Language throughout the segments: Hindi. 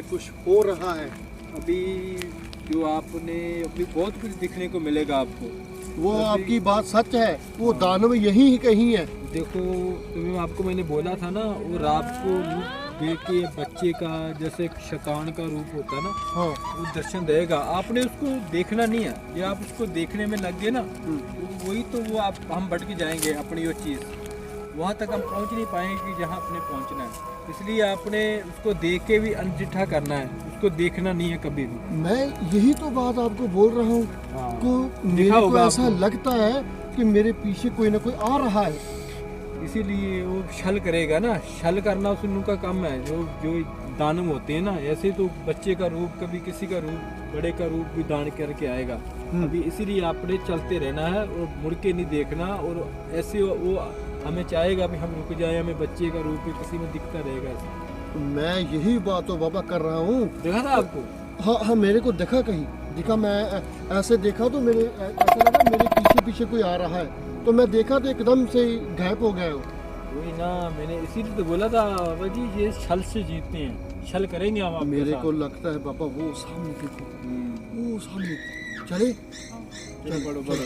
कुछ हो रहा है? अभी जो आपने अभी बहुत कुछ दिखने को मिलेगा आपको। वो आपकी बात सच है, वो दानव यही ही कहीं है। देखो तुम्हें आपको मैंने बोला था ना, वो रात को देख के बच्चे का जैसे शैतान का रूप होता है ना, हाँ, वो दर्शन देगा। आपने उसको देखना नहीं है, ये आप उसको देखने में लग गए ना, तो वही तो वो आप हम भटक जाएंगे अपनी वो चीज़, वहाँ तक हम पहुँच नहीं पाएंगे कि जहाँ अपने पहुँचना है। इसलिए आपने उसको देख के भी अनजिठा करना है, उसको देखना नहीं है कभी भी। मैं यही तो बात आपको बोल रहा हूँ को मेरे को होगा ऐसा आपको। लगता है कि मेरे पीछे कोई ना कोई आ रहा है। इसीलिए वो छल करेगा ना, छल करना उनका काम है। जो जो दानव होते हैं ना, ऐसे तो बच्चे का रूप, कभी किसी का रूप, बड़े का रूप भी दान करके आएगा। अभी इसीलिए आपने चलते रहना है और मुड़ के नहीं देखना। और ऐसे वो हमें चाहेगा भी हम रुक जाए, हमें बच्चे का रूप भी किसी में दिखता रहेगा ऐसे। मैं यही बात तो बाबा कर रहा हूँ। देखा था आपको? हाँ हाँ, मेरे को देखा, कहीं दिखा। मैं ऐसे देखा तो मेरे ऐसा लगा मेरे पीछे पीछे कोई आ रहा है, तो मैं देखा तो एकदम से ही गायब हो गया वो। वही ना, मैंने इसीलिए तो बोला था बाबा जी, ये छल से जीतते हैं, छल करेंगे हम आपके मेरे साथ। को लगता है बाबा वो सामने देखो, वो सामने। चले चलो बड़ो बड़ो।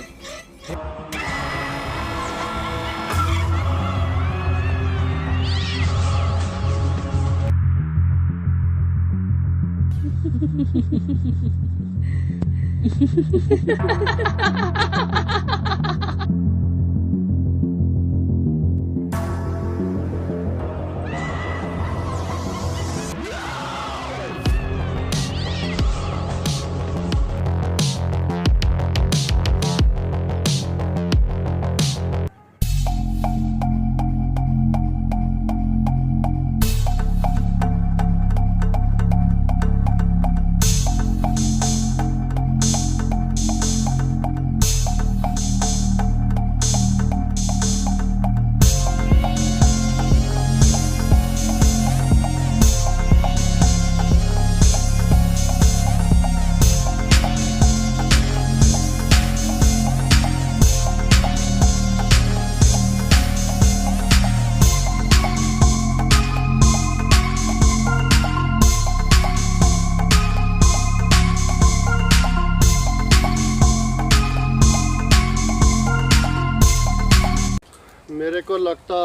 मेरे को लगता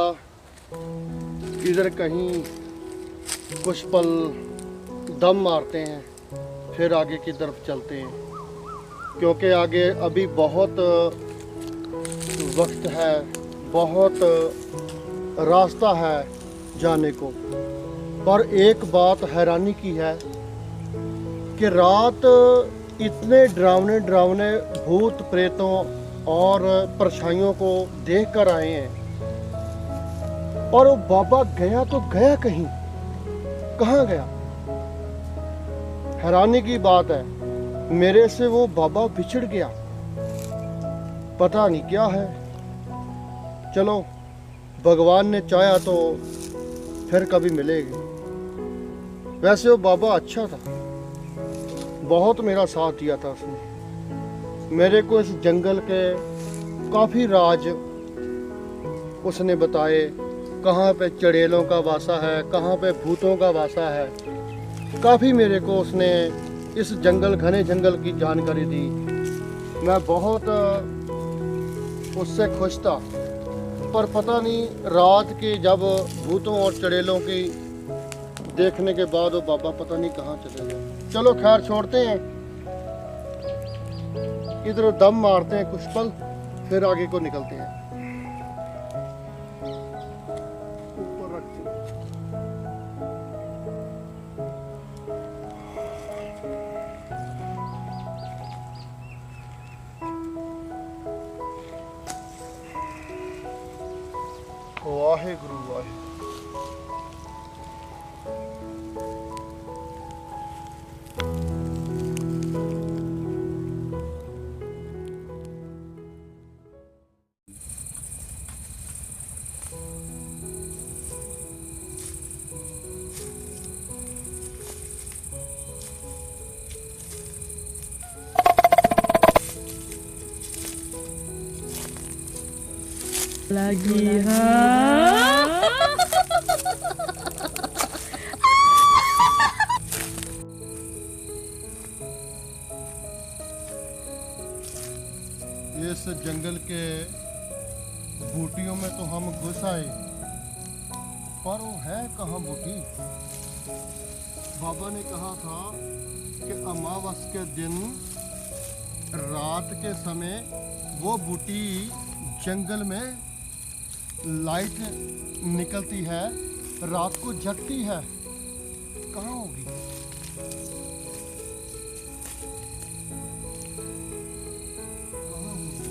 इधर कहीं कुछ पल दम मारते हैं, फिर आगे की तरफ चलते हैं, क्योंकि आगे अभी बहुत वक्त है, बहुत रास्ता है जाने को। पर एक बात हैरानी की है कि रात इतने डरावने डरावने भूत प्रेतों और परछाइयों को देख कर आए हैं, और वो बाबा गया तो गया कहीं, कहाँ गया? हैरानी की बात है, मेरे से वो बाबा बिछड़ गया, पता नहीं क्या है। चलो, भगवान ने चाहा तो फिर कभी मिलेगी। वैसे वो बाबा अच्छा था, बहुत मेरा साथ दिया था उसने। मेरे को इस जंगल के काफ़ी राज उसने बताए, कहाँ पे चड़ेलों का वासा है, कहाँ पे भूतों का वासा है। काफ़ी मेरे को उसने इस जंगल, घने जंगल की जानकारी दी। मैं बहुत उससे खुश था, पर पता नहीं रात के जब भूतों और चड़ेलों की देखने के बाद वो बाबा पता नहीं कहाँ चले गए। चलो खैर, छोड़ते हैं, इधर दम मारते हैं कुछ पल, फिर आगे को निकलते हैं। ऊपर रखते हैं। वाहेगुरु वाहेगुरु। lagi ha इस जंगल के बूटियों में तो हम घुस आए, पर वो है कहाँ बूटी? बाबा ने कहा था कि अमावस के दिन रात के समय वो बूटी जंगल में लाइट निकलती है, रात को जगती है। कहाँ होगी? कहाँ होगी?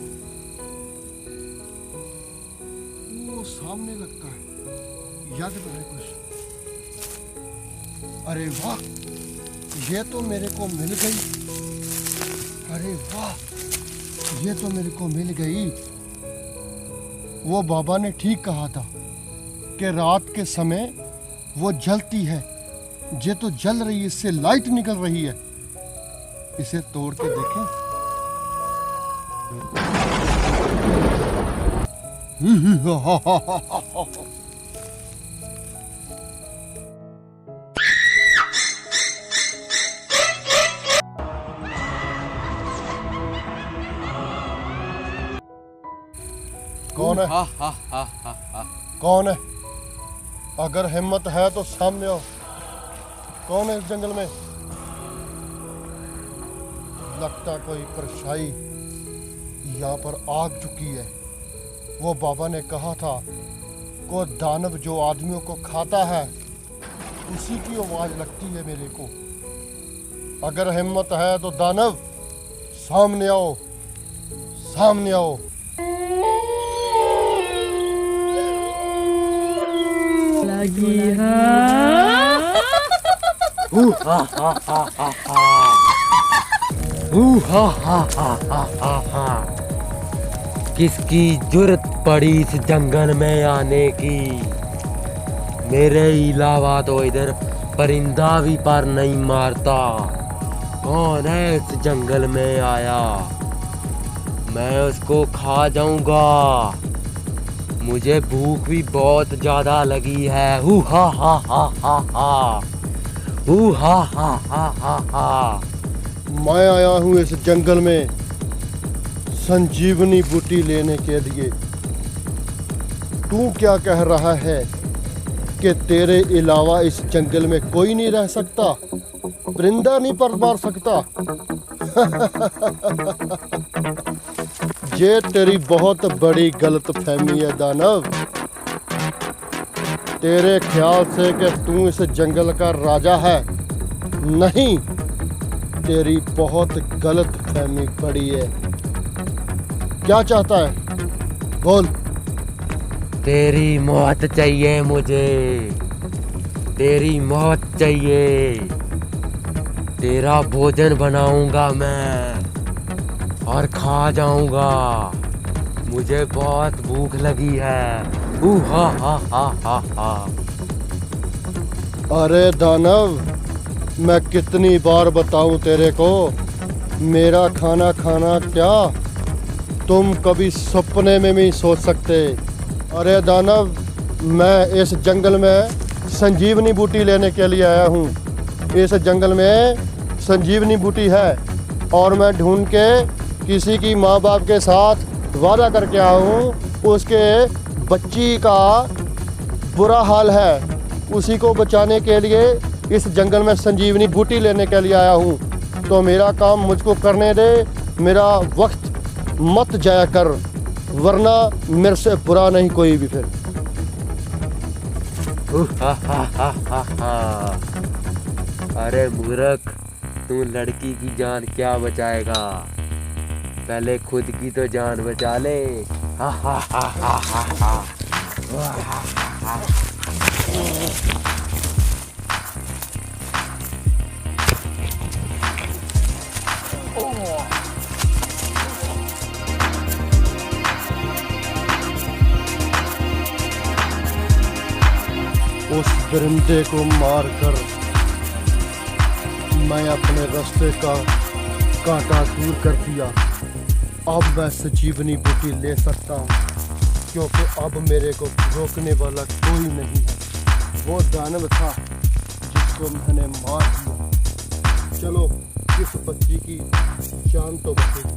वो सामने लगता है, याद में है कुछ। अरे वाह, ये तो मेरे को मिल गई। अरे वाह, ये तो मेरे को मिल गई। वो बाबा ने ठीक कहा था कि रात के समय वो जलती है। ये तो जल रही है, इससे लाइट निकल रही है। इसे तोड़ के देखें। कौन है? हा हा हा हा हा। कौन है? अगर हिम्मत है तो सामने आओ। कौन है इस जंगल में? लगता कोई परछाई यहाँ पर आग चुकी है। वो बाबा ने कहा था को दानव जो आदमियों को खाता है उसी की आवाज लगती है मेरे को। अगर हिम्मत है तो दानव सामने आओ, सामने आओ। लगी किसकी जुर्रत पड़ी इस जंगल में आने की? मेरे अलावा तो इधर परिंदा भी पर नहीं मारता। कौन है इस जंगल में आया? मैं उसको खा जाऊंगा। मुझे भूख भी बहुत ज्यादा लगी है। हू हा हा हा हा हा। हू हा हा हा हा हा। मैं आया हूँ इस जंगल में संजीवनी बूटी लेने के लिए। तू क्या कह रहा है कि तेरे अलावा इस जंगल में कोई नहीं रह सकता? परिंदा नहीं पर मार सकता? ये तेरी बहुत बड़ी गलतफहमी है दानव। तेरे ख्याल से कि तू इस जंगल का राजा है, नहीं, तेरी बहुत गलतफहमी पड़ी है। क्या चाहता है? बोल। तेरी मौत चाहिए मुझे। तेरी मौत चाहिए। तेरा भोजन बनाऊंगा मैं और खा जाऊंगा। मुझे बहुत भूख लगी है। हा हा हा हा हा। अरे दानव, मैं कितनी बार बताऊं तेरे को, मेरा खाना खाना क्या तुम कभी सपने में नहीं सोच सकते। अरे दानव, मैं इस जंगल में संजीवनी बूटी लेने के लिए आया हूँ। इस जंगल में संजीवनी बूटी है और मैं ढूंढ के किसी की माँ बाप के साथ वादा करके आया हूँ। उसके बच्ची का बुरा हाल है, उसी को बचाने के लिए इस जंगल में संजीवनी बूटी लेने के लिए आया हूँ। तो मेरा काम मुझको करने दे, मेरा वक्त मत जाया कर, वरना मेरे से बुरा नहीं कोई भी। फिर अरे मूर्ख, तू लड़की की जान क्या बचाएगा? पहले खुद की तो जान बचा ले। हा हा हा हा हा हा। उस परिंदे को मारकर मैं अपने रास्ते का कांटा दूर कर दिया। अब मैं संजीवनी बूटी ले सकता हूँ, क्योंकि अब मेरे को रोकने वाला कोई नहीं है। वो दानव था जिसको मैंने मार दिया। चलो, इस बच्ची की जान तो बचेगी।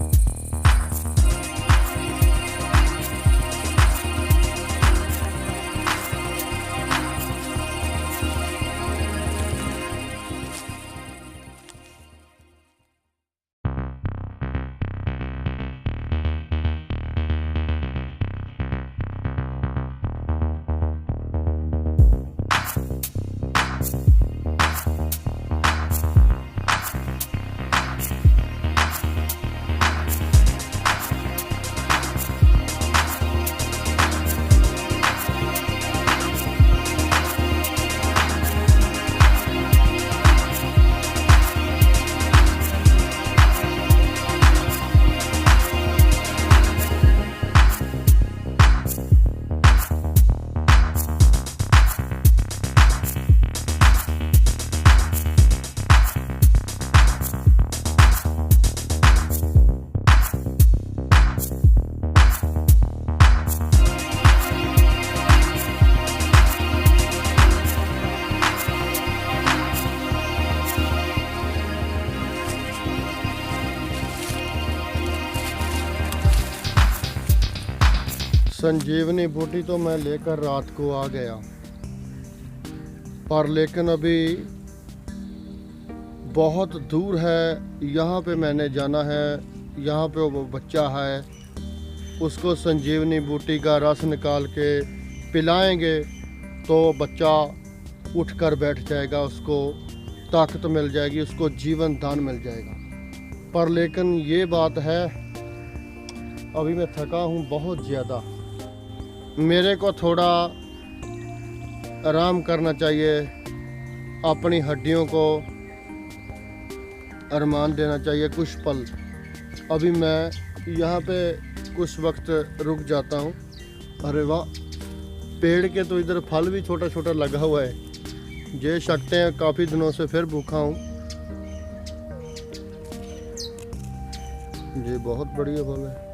संजीवनी बूटी तो मैं लेकर रात को आ गया, पर लेकिन अभी बहुत दूर है, यहाँ पे मैंने जाना है। यहाँ पे वो बच्चा है, उसको संजीवनी बूटी का रस निकाल के पिलाएंगे तो बच्चा उठकर बैठ जाएगा, उसको ताकत मिल जाएगी, उसको जीवन दान मिल जाएगा। पर लेकिन ये बात है, अभी मैं थका हूँ बहुत ज़्यादा, मेरे को थोड़ा आराम करना चाहिए, अपनी हड्डियों को अरमान देना चाहिए कुछ पल। अभी मैं यहाँ पे कुछ वक्त रुक जाता हूँ। अरे वाह, पेड़ के तो इधर फल भी छोटा छोटा लगा हुआ है, ये सकते हैं काफ़ी दिनों से फिर भूखा हूँ। ये बहुत बढ़िया फल है।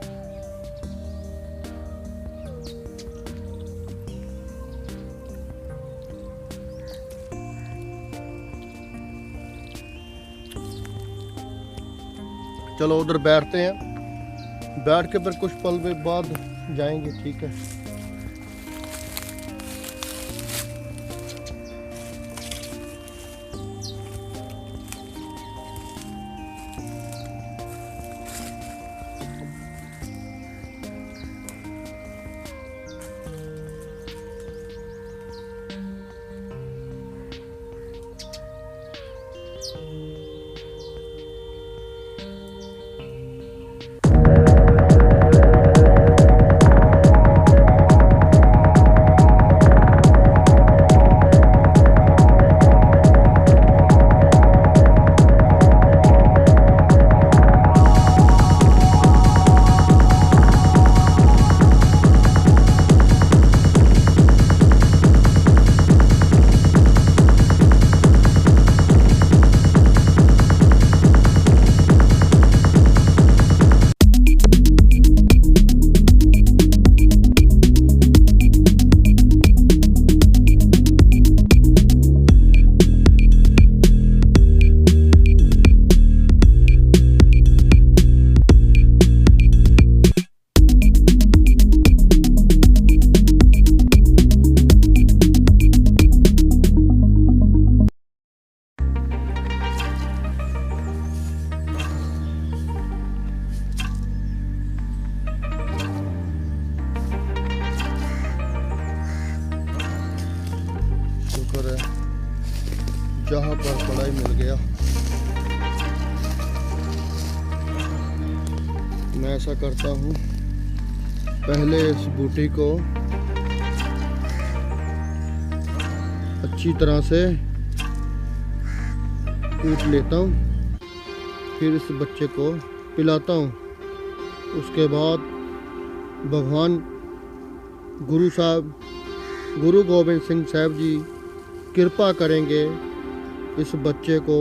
चलो उधर बैठते हैं, बैठ के फिर कुछ पल में बाद जाएंगे, ठीक है। शुक्र है जहाँ पर पढ़ाई मिल गया। मैं ऐसा करता हूँ, पहले इस बूटी को अच्छी तरह से कूट लेता हूँ, फिर इस बच्चे को पिलाता हूँ। उसके बाद भगवान गुरु गोबिंद सिंह साहब जी कृपा करेंगे, इस बच्चे को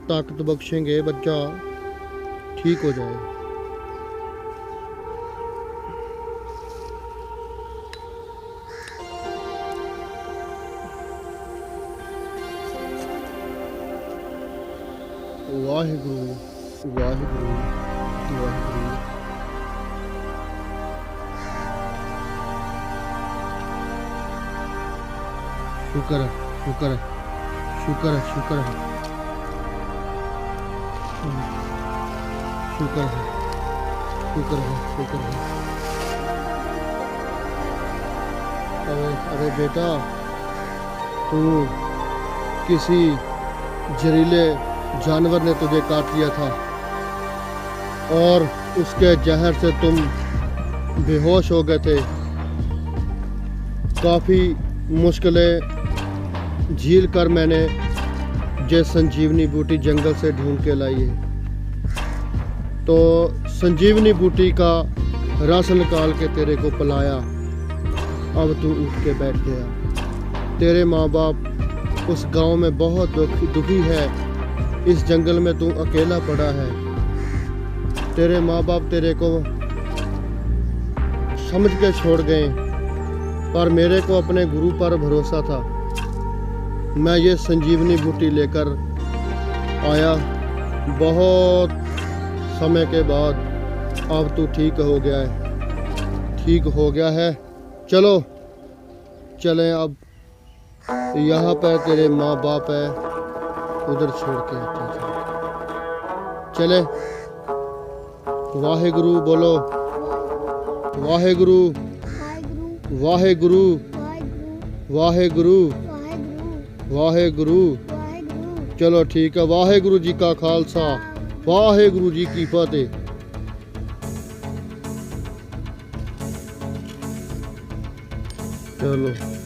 ताकत बख्शेंगे, बच्चा ठीक हो जाए। वाहिगुरु वाहिगुरु वाहिगुरु। शुक्र है, शुक्र है, शुक्र है, शुक्र है, शुक्र है, शुक्र है, शुक्र है। अरे बेटा, तू किसी जहरीले जानवर ने तुझे काट लिया था और उसके जहर से तुम बेहोश हो गए थे। काफ़ी मुश्किलें झील कर मैंने ये संजीवनी बूटी जंगल से ढूंढ के लाई है। तो संजीवनी बूटी का रस निकाल के तेरे को पिलाया, अब तू उठ के बैठ गया। तेरे माँ बाप उस गांव में बहुत दुखी है, इस जंगल में तू अकेला पड़ा है। तेरे माँ बाप तेरे को समझ के छोड़ गए, पर मेरे को अपने गुरु पर भरोसा था। मैं ये संजीवनी बूटी लेकर आया बहुत समय के बाद। अब तू ठीक हो गया है, ठीक हो गया है। चलो चलें अब, यहाँ पर तेरे माँ बाप है, उधर छोड़ के आते हैं। चले, वाहेगुरु बोलो, वाहेगुरु वाहेगुरु वाहेगुरु वाहेगुरु। चलो ठीक है, वाहेगुरु जी का खालसा, वाहेगुरु जी की फतेह। चलो।